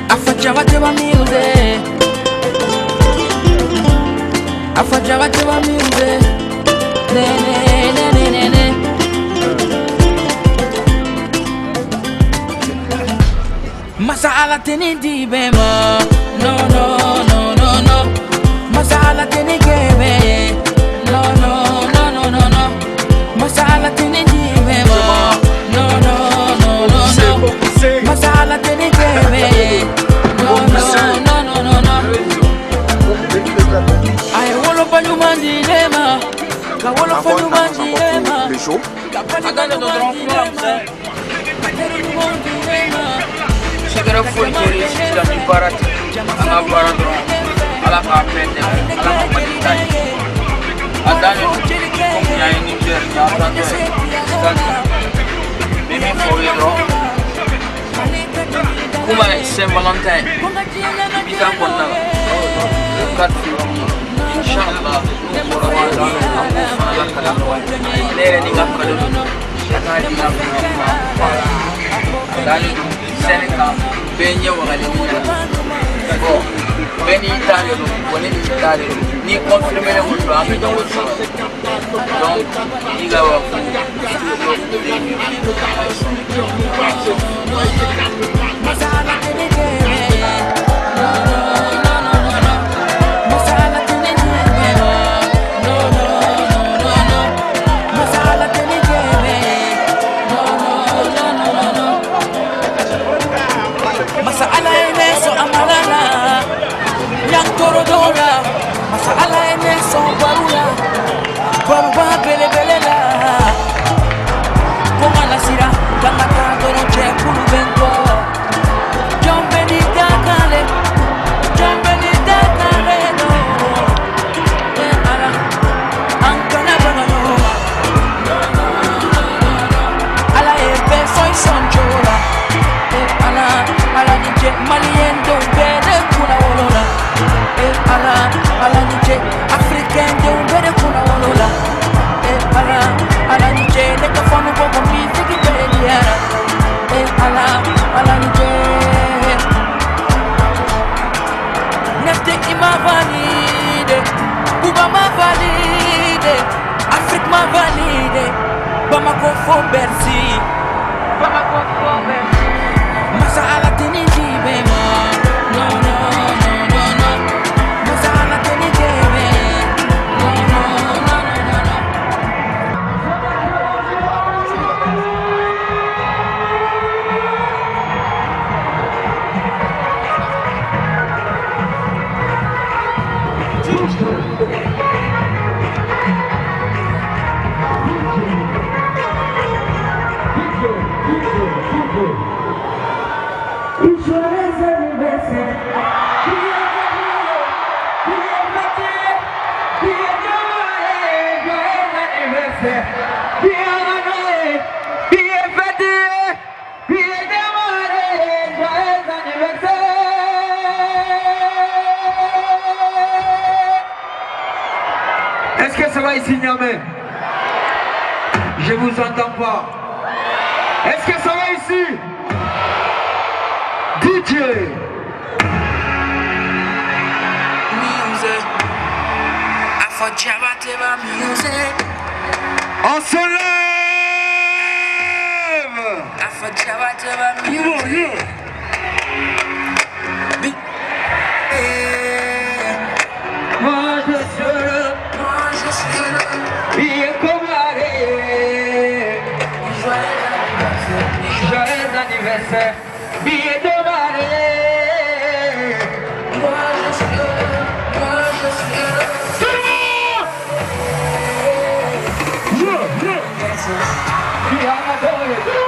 Afajabate wa music, afajabate wa music, ne ne ne ne ne ne. Masala teni di bema, no no no no no. Masala teni gebe, no no no no no no. Masala teni di bema, no no no no no. Masala teni gebe. No, no, no, no, no. I want to find you, man, dilemma. I want to find you, man, dilemma. Les shows. Segera full kiri sisa di barat, ala barat ala kapende, ala kapalitai. Adanya komnya ini bernya apa tu? Mimi foyero. Kuma Saint Valentin, kita kona, kat inshallah, orang orang kalam lere ni ngap kalu, sekarang ni ngap dan Senegal, Benya wakali ni, oh, Beni Italia, Beni Italia, ni confirme le mundo, a mí todo eso, donc diga Est-ce que ça va ici, NIAMEY? Je vous entends pas. Est-ce que ça va ici? DJ music, afajabate wa music. On se lève. Afajabate wa music. Moi je serai bien comme l'arrêt. Joyeux anniversaire, bien de marée. Moi je serai. Tout le monde! Yeah! Bien adoré.